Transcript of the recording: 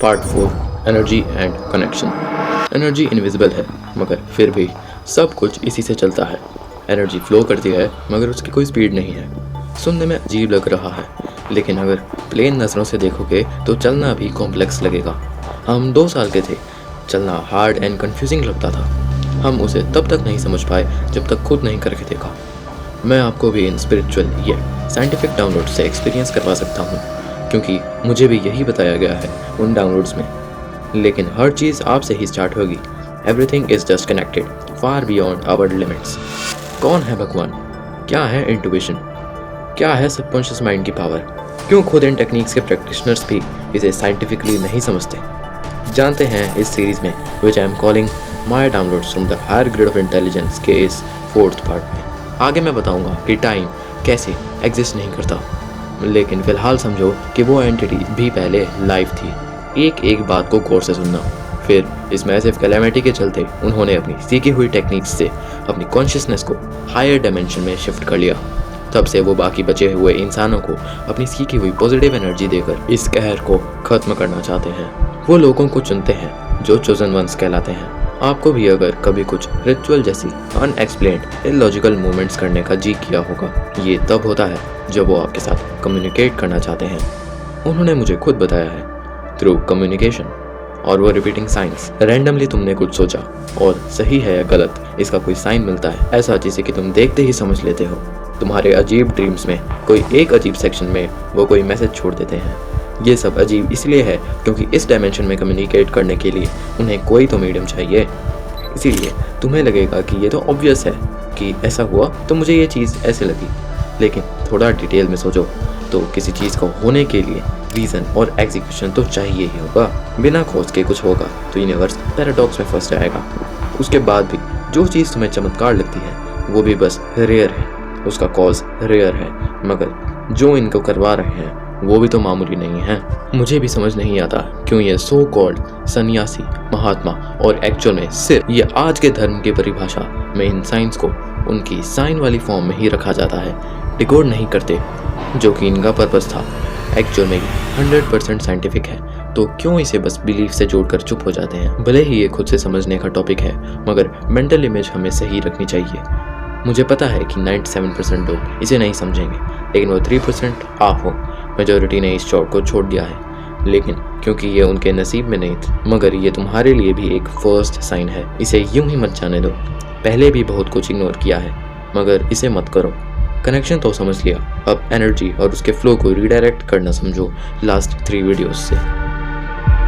Part 4 energy and connection. Energy invisible है मगर फिर भी सब कुछ इसी से चलता है। एनर्जी फ्लो करती है मगर उसकी कोई स्पीड नहीं है। सुनने में अजीब लग रहा है लेकिन अगर प्लेन नज़रों से देखोगे तो चलना भी कॉम्प्लेक्स लगेगा। हम 2 साल के थे, चलना हार्ड एंड कंफ्यूजिंग लगता था। हम उसे तब तक नहीं समझ पाए जब तक खुद नहीं करके देखा। मैं आपको भी इन स्पिरिचुअल या साइंटिफिक डाउनलोड से एक्सपीरियंस करवा सकता हूँ क्योंकि मुझे भी यही बताया गया है उन डाउनलोड्स में। लेकिन हर चीज़ आपसे ही स्टार्ट होगी। Everything is just connected far beyond our limits. कौन है भगवान? क्या है इंट्यूशन? क्या है सबकॉन्शियस माइंड की पावर? क्यों खुद इन टेक्निक्स के प्रैक्टिशनर्स भी इसे साइंटिफिकली नहीं समझते? जानते हैं इस सीरीज में which I am calling my downloads from the higher grade of intelligence के इस 4th पार्ट में। आगे मैं बताऊंगा कि टाइम कैसे एग्जिस्ट नहीं करता, लेकिन फिलहाल समझो कि वो एंटिटी भी पहले लाइव थी। एक एक बात को गौर से सुनना। फिर इस मैसिव कैलेमिटी के चलते उन्होंने अपनी सीखी हुई टेक्निक्स से अपनी कॉन्शियसनेस को हायर डायमेंशन में शिफ्ट कर लिया। तब से वो बाकी बचे हुए इंसानों को अपनी सीखी हुई पॉजिटिव एनर्जी देकर इस कहर को खत्म करना चाहते हैं। वो लोगों को चुनते हैं जो चोजन वंस कहलाते हैं। आपको भी अगर कभी कुछ रिचुअल जैसी अनएक्सप्लेन्ड इलॉजिकल मूवमेंट्स करने का जी किया होगा, ये तब होता है जब वो आपके साथ कम्युनिकेट करना चाहते हैं। उन्होंने मुझे खुद बताया है थ्रू कम्युनिकेशन और वो रिपीटिंग साइंस। रैंडमली तुमने कुछ सोचा और सही है या गलत इसका कोई साइन मिलता है, ऐसा जिसे कि तुम देखते ही समझ लेते हो। तुम्हारे अजीब ड्रीम्स में कोई एक अजीब सेक्शन में वो कोई मैसेज छोड़ देते हैं। ये सब अजीब इसलिए है क्योंकि इस डायमेंशन में कम्युनिकेट करने के लिए उन्हें कोई तो मीडियम चाहिए। इसीलिए तुम्हें लगेगा कि ये तो ऑब्वियस है कि ऐसा हुआ तो मुझे ये चीज़ ऐसे लगी, लेकिन थोड़ा डिटेल में सोचो तो किसी चीज़ को होने के लिए रीज़न और एग्जीक्यूशन तो चाहिए ही होगा। बिना खोज के कुछ होगा तो यूनिवर्स पैराडॉक्स में फंस जाएगा। उसके बाद भी जो चीज़ तुम्हें चमत्कार लगती है वो भी बस रेयर है, उसका कॉज रेयर है, मगर जो इनको करवा रहे हैं वो भी तो मामूली नहीं है। मुझे भी समझ नहीं आता क्यों ये सो कॉल्ड सन्यासी, महात्मा और एक्चुअल में सिर्फ ये आज के धर्म की परिभाषा में इन साइंस को उनकी साइन वाली फॉर्म में ही रखा जाता है, डिकोड नहीं करते जो कि इनका पर्पस था। एक्चुअल में 100% साइंटिफिक है तो क्यों इसे बस बिलीफ से जोड़कर चुप हो जाते हैं? भले ही ये खुद से समझने का टॉपिक है मगर मेंटल इमेज हमें सही रखनी चाहिए। मुझे पता है कि 97% लोग इसे नहीं समझेंगे, लेकिन वो 3% आप हो। मेजॉरिटी ने इस शॉट को छोड़ दिया है, लेकिन क्योंकि ये उनके नसीब में नहीं थी। मगर ये तुम्हारे लिए भी एक फर्स्ट साइन है। इसे यूं ही मत जाने दो। पहले भी बहुत कुछ इग्नोर किया है मगर इसे मत करो। कनेक्शन तो समझ लिया, अब एनर्जी और उसके फ्लो को रीडायरेक्ट करना समझो लास्ट 3 वीडियोस से।